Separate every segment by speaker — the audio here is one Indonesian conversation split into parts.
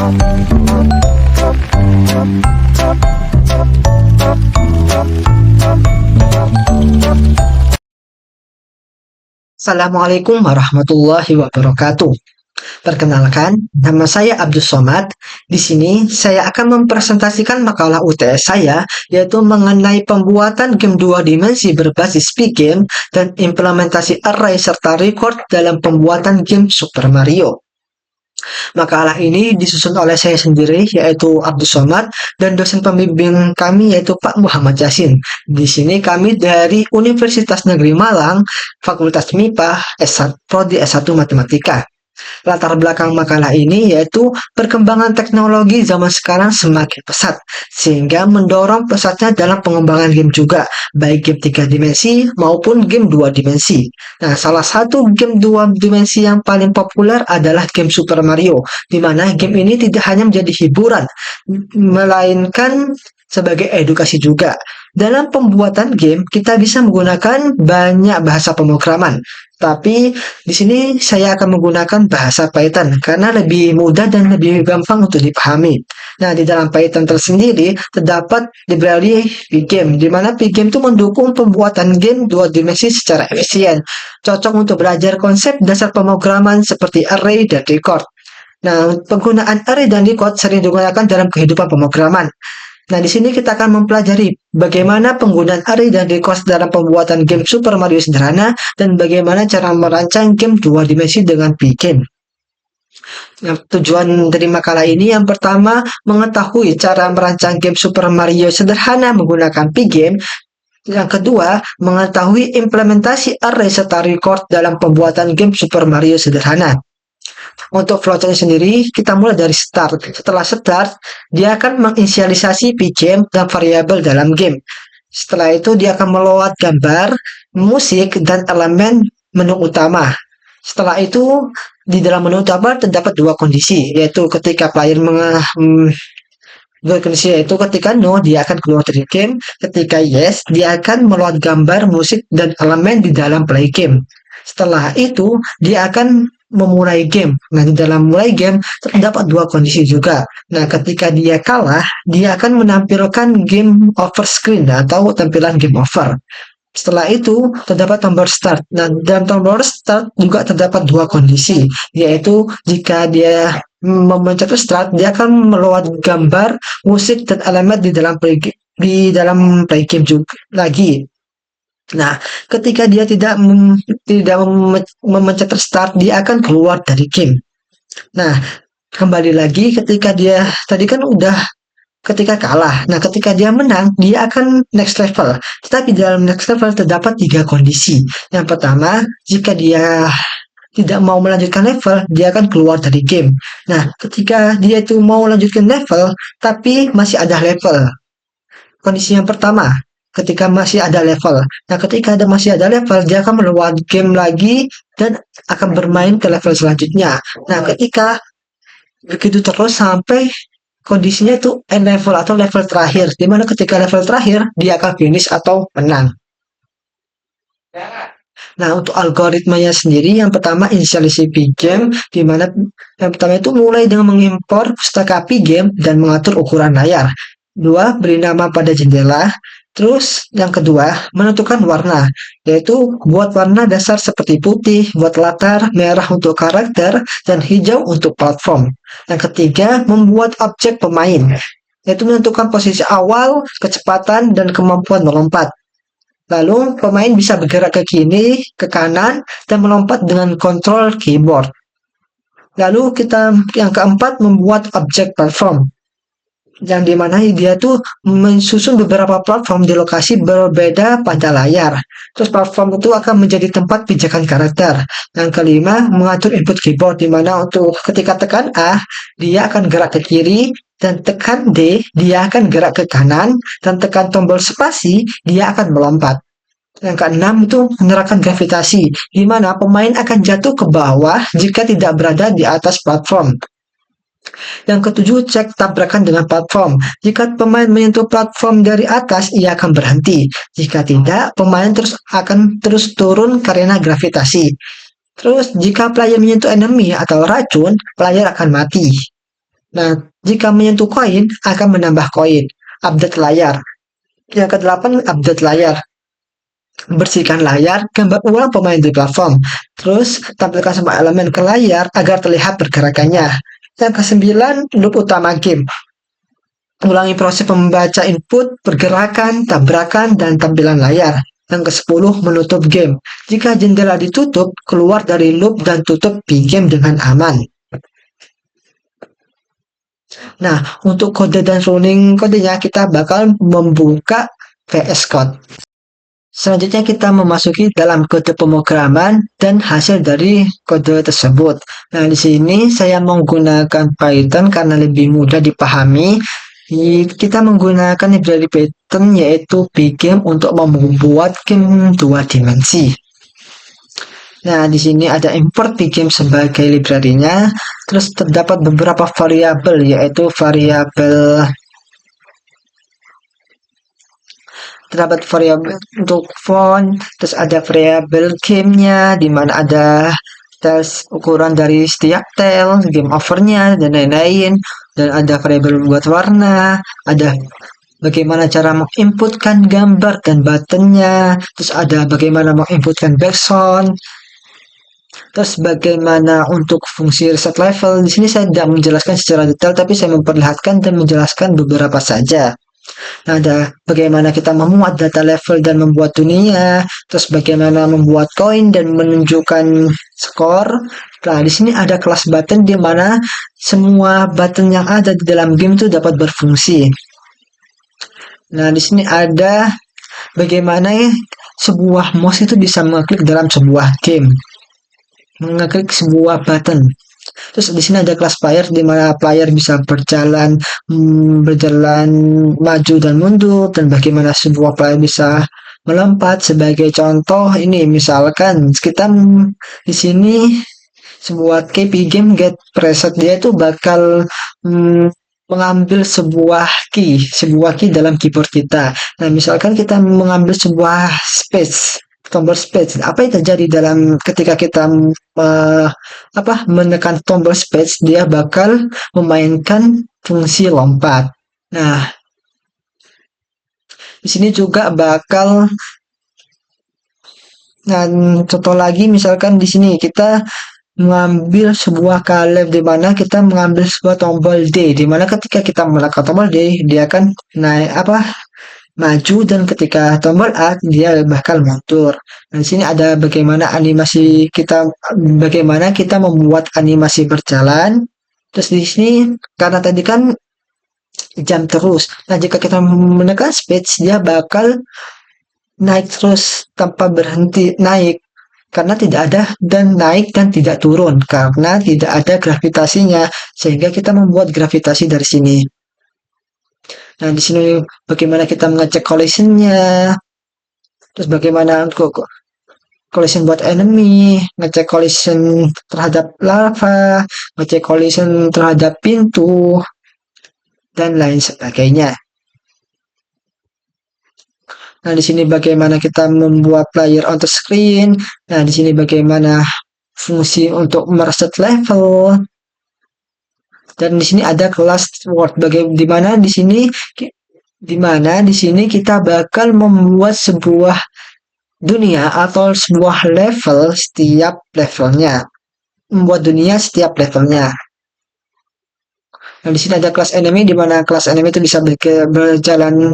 Speaker 1: Assalamualaikum warahmatullahi wabarakatuh. Perkenalkan, nama saya Abdul Somad. Di sini saya akan mempresentasikan makalah UTS saya, yaitu mengenai pembuatan game dua dimensi berbasis P-Game dan implementasi array serta record dalam pembuatan game Super Mario. Makalah ini disusun oleh saya sendiri, yaitu Abdul Somad, dan dosen pembimbing kami yaitu Pak Muhammad Yasin. Di sini kami dari Universitas Negeri Malang, Fakultas MIPA, Prodi S1 Matematika. Latar belakang makalah ini yaitu perkembangan teknologi zaman sekarang semakin pesat, sehingga mendorong pesatnya dalam pengembangan game juga, baik game 3 dimensi maupun game 2 dimensi. Nah, salah satu game 2 dimensi yang paling populer adalah game Super Mario, di mana game ini tidak hanya menjadi hiburan, melainkan sebagai edukasi juga. Dalam pembuatan game, kita bisa menggunakan banyak bahasa pemrograman. Tapi di sini saya akan menggunakan bahasa Python karena lebih mudah dan lebih gampang untuk dipahami. Nah, di dalam Python tersendiri terdapat library Pygame, di mana Pygame itu mendukung pembuatan game dua dimensi secara efisien. Cocok untuk belajar konsep dasar pemrograman seperti array dan record. Nah, penggunaan array dan record sering digunakan dalam kehidupan pemrograman. Nah, di sini kita akan mempelajari bagaimana penggunaan array dan record dalam pembuatan game Super Mario sederhana dan bagaimana cara merancang game dua dimensi dengan Pygame. Nah, tujuan dari makalah ini yang pertama, mengetahui cara merancang game Super Mario sederhana menggunakan Pygame. Yang kedua, mengetahui implementasi array serta record dalam pembuatan game Super Mario sederhana. Untuk flowchart sendiri, kita mulai dari start. Setelah start, dia akan menginisialisasi Pygame dan variabel dalam game. Setelah itu, dia akan meload gambar, musik, dan elemen menu utama. Setelah itu, di dalam menu utama terdapat dua kondisi, yaitu ketika player dua kondisi yaitu ketika no, dia akan keluar dari game. Ketika yes, dia akan meload gambar, musik, dan elemen di dalam play game. Setelah itu, dia akan memulai game. Nah, di dalam mulai game terdapat dua kondisi juga. Nah, ketika dia kalah, dia akan menampilkan game over screen atau tampilan game over. Setelah itu, terdapat tombol start. Nah, dalam tombol start juga terdapat dua kondisi, yaitu jika dia memencet start, dia akan meload gambar, musik, dan elemen di dalam play game juga lagi. Nah, ketika dia tidak memencet start, dia akan keluar dari game. Nah, kembali lagi ketika dia tadi kan udah ketika kalah. Nah, ketika dia menang, dia akan next level. Tetapi dalam next level terdapat tiga kondisi. Yang pertama, jika dia tidak mau melanjutkan level, dia akan keluar dari game. Nah, ketika dia itu mau melanjutkan level, tapi masih ada level. Kondisi yang pertama, ketika masih ada level. Nah, ketika masih ada level, dia akan meload game lagi dan akan bermain ke level selanjutnya. Nah, ketika begitu terus sampai kondisinya itu end level atau level terakhir, di mana ketika level terakhir, dia akan finish atau menang. Nah, untuk algoritmanya sendiri, yang pertama inisialisasi Pygame, di mana yang pertama itu mulai dengan mengimpor pustaka Pygame dan mengatur ukuran layar. Dua, beri nama pada jendela. Terus yang kedua, menentukan warna, yaitu buat warna dasar seperti putih, buat latar, merah untuk karakter, dan hijau untuk platform. Yang ketiga, membuat objek pemain, yaitu menentukan posisi awal, kecepatan, dan kemampuan melompat. Lalu, pemain bisa bergerak ke kiri, ke kanan, dan melompat dengan kontrol keyboard. Lalu, yang keempat, membuat objek platform, yang dimana dia tuh mensusun beberapa platform di lokasi berbeda pada layar. Terus platform itu akan menjadi tempat pijakan karakter. Yang kelima, mengatur input keyboard, dimana untuk ketika tekan A, dia akan gerak ke kiri, dan tekan D, dia akan gerak ke kanan, dan tekan tombol spasi, dia akan melompat. Yang keenam itu menerapkan gravitasi, di mana pemain akan jatuh ke bawah jika tidak berada di atas platform. Yang ketujuh, cek tabrakan dengan platform. Jika pemain menyentuh platform dari atas, ia akan berhenti. Jika tidak, pemain akan terus turun karena gravitasi. Terus, jika player menyentuh enemy atau racun, player akan mati. Nah, jika menyentuh koin akan menambah koin. Update layar. Yang kedelapan, update layar. Bersihkan layar, gambar ulang pemain di platform. Terus, tampilkan semua elemen ke layar agar terlihat pergerakannya. Yang kesembilan, loop utama game. Ulangi proses membaca input, pergerakan, tabrakan, dan tampilan layar. Yang ke-10, menutup game. Jika jendela ditutup, keluar dari loop dan tutup game dengan aman. Nah, untuk kode dan running kodenya kita bakal membuka VS Code. Selanjutnya kita memasuki dalam kode pemrograman dan hasil dari kode tersebut. Nah, di sini saya menggunakan Python karena lebih mudah dipahami. Kita menggunakan library Python yaitu Pygame untuk membuat game 2 dimensi. Nah, di sini ada import Pygame sebagai library-nya. Terus terdapat beberapa variabel yaitu variabel untuk font, terus ada variabel gamenya di mana ada tes ukuran dari setiap tel, game overnya dan lain-lain, dan ada variabel buat warna, ada bagaimana cara menginputkan gambar dan buttonnya, terus ada bagaimana menginputkan background, terus bagaimana untuk fungsi reset level. Di sini saya tidak menjelaskan secara detail, tapi saya memperlihatkan dan menjelaskan beberapa saja. Nah, ada bagaimana kita memuat data level dan membuat dunia, terus bagaimana membuat koin dan menunjukkan skor. Nah, di sini ada kelas button di mana semua button yang ada di dalam game itu dapat berfungsi. Nah, di sini ada bagaimana sebuah mouse itu bisa mengeklik dalam sebuah game, mengeklik sebuah button. Terus di sini ada kelas player di mana player bisa berjalan maju dan mundur, dan bagaimana sebuah player bisa melompat. Sebagai contoh ini misalkan kita di sini sebuah KP game get preset, dia itu bakal mengambil sebuah key dalam keyboard kita. Nah, misalkan kita mengambil sebuah space, tombol space. Apa yang terjadi dalam ketika kita menekan tombol space, dia bakal memainkan fungsi lompat. Nah, di sini juga bakal contoh lagi misalkan di sini kita mengambil sebuah kalem di mana kita mengambil sebuah tombol D, di mana ketika kita menekan tombol D dia akan naik maju, dan ketika tombol A dia bakal mundur. Nah, di sini ada bagaimana bagaimana kita membuat animasi berjalan. Terus di sini karena tadi kan jam terus. Nah, jika kita menekan space dia bakal naik terus tanpa berhenti naik, karena tidak ada, dan naik dan tidak turun karena tidak ada gravitasinya, sehingga kita membuat gravitasi dari sini. Nah, di sini bagaimana kita mengecek collision-nya, terus bagaimana untuk collision buat enemy, ngecek collision terhadap lava, ngecek collision terhadap pintu, dan lain sebagainya. Nah, di sini bagaimana kita membuat player on the screen. Nah, di sini bagaimana fungsi untuk mereset level. Dan di sini ada kelas world, di mana di sini kita bakal membuat sebuah dunia atau sebuah level setiap levelnya. Membuat dunia setiap levelnya. Nah, di sini ada kelas enemy, di mana kelas enemy itu bisa berjalan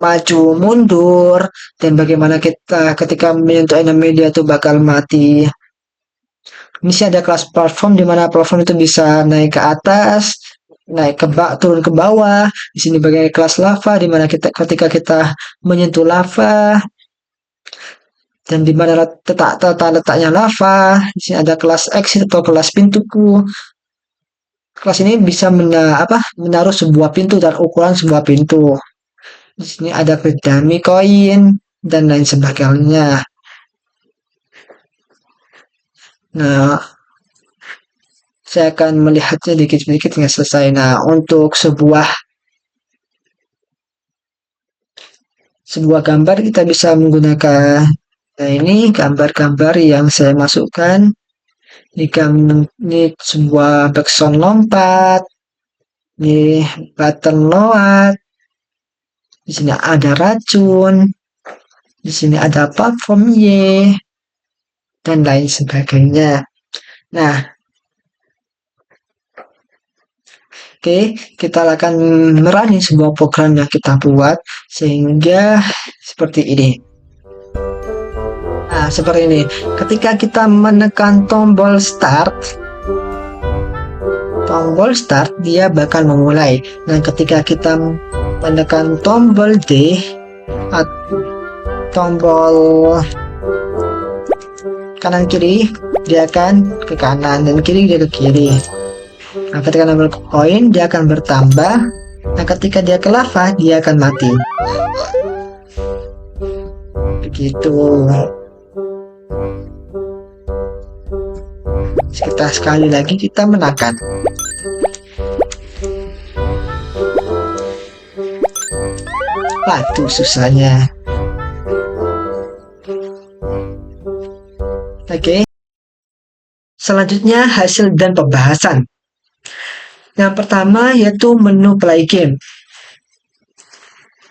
Speaker 1: maju mundur, dan bagaimana kita ketika menyentuh enemy dia tuh bakal mati. Ini sih ada kelas platform di mana platform itu bisa naik ke atas, turun ke bawah. Di sini bagian kelas lava di mana ketika kita menyentuh lava dan di mana letaknya lava. Di sini ada kelas exit atau kelas pintuku. Kelas ini bisa menaruh sebuah pintu dan ukuran sebuah pintu. Di sini ada dummy koin dan lain sebagainya. Nah, saya akan melihatnya dikit-dikit hingga selesai. Nah, untuk sebuah gambar kita bisa menggunakan, nah ini gambar-gambar yang saya masukkan. Ini sebuah background lompat, Nih, button load. Di sini ada racun. Di sini ada platform Y dan lain sebagainya. Nah, oke, kita akan merani sebuah program yang kita buat sehingga seperti ini. Nah, seperti ini. Ketika kita menekan tombol start dia bakal memulai. Dan ketika kita menekan tombol D atau tombol kanan kiri, dia akan ke kanan, dan kiri dia ke kiri. Nah, ketika tombol koin dia akan bertambah. Nah, ketika dia ke lava dia akan mati. Begitu. Kita sekali lagi kita menekan. Tuh susahnya. Oke. Selanjutnya hasil dan pembahasan. Yang pertama yaitu menu play game.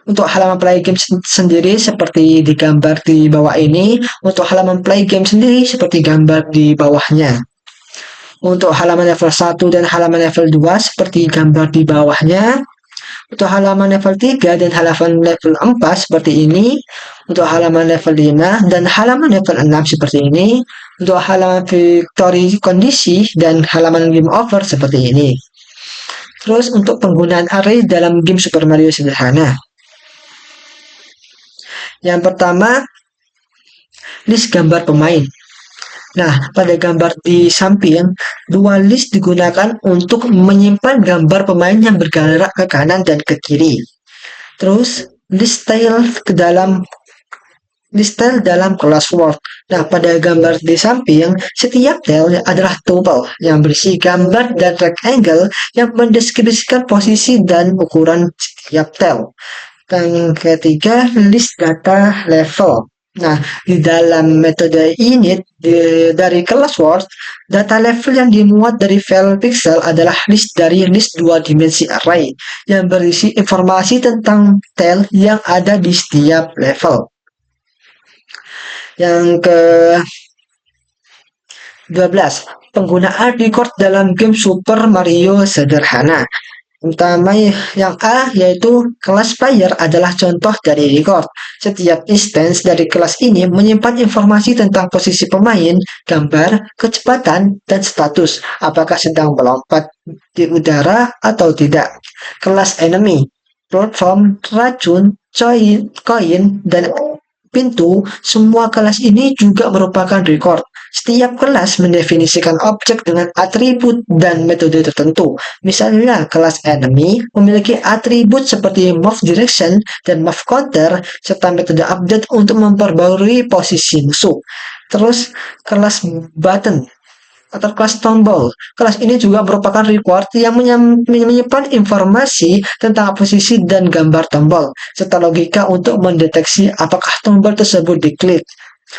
Speaker 1: Untuk halaman play game sendiri seperti digambar di bawah ini. Untuk halaman play game sendiri seperti gambar di bawahnya. Untuk halaman level 1 dan halaman level 2 seperti gambar di bawahnya. Untuk halaman level 3 dan halaman level 4 seperti ini. Untuk halaman level 5 dan halaman level 6 seperti ini. Untuk halaman victory kondisi dan halaman game over seperti ini. Terus untuk penggunaan array dalam game Super Mario sederhana. Yang pertama, list gambar pemain. Nah, pada gambar di samping, dua list digunakan untuk menyimpan gambar pemain yang bergerak ke kanan dan ke kiri. Terus, list tile dalam kelas Word. Nah, pada gambar di samping, setiap tile adalah tuple yang berisi gambar dan rectangle yang mendeskripsikan posisi dan ukuran setiap tile. Dan ketiga, list data level. Nah, di dalam metode init dari kelas Word, data level yang dimuat dari file pixel adalah list dari list 2 dimensi array yang berisi informasi tentang tile yang ada di setiap level. Yang ke-12, penggunaan record dalam game Super Mario sederhana. Utama yang A yaitu kelas player adalah contoh dari record. Setiap instance dari kelas ini menyimpan informasi tentang posisi pemain, gambar, kecepatan, dan status, apakah sedang melompat di udara atau tidak. Kelas enemy, platform, racun, koin, dan pintu, semua kelas ini juga merupakan record. Setiap kelas mendefinisikan objek dengan atribut dan metode tertentu. Misalnya, kelas enemy memiliki atribut seperti move direction dan move counter, serta metode update untuk memperbarui posisi musuh. Terus, kelas button atau kelas tombol. Kelas ini juga merupakan record yang menyimpan informasi tentang posisi dan gambar tombol, serta logika untuk mendeteksi apakah tombol tersebut diklik.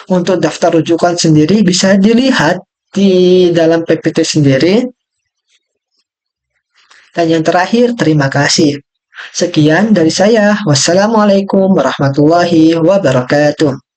Speaker 1: Untuk daftar rujukan sendiri bisa dilihat di dalam PPT sendiri. Dan yang terakhir, terima kasih. Sekian dari saya. Wassalamualaikum warahmatullahi wabarakatuh.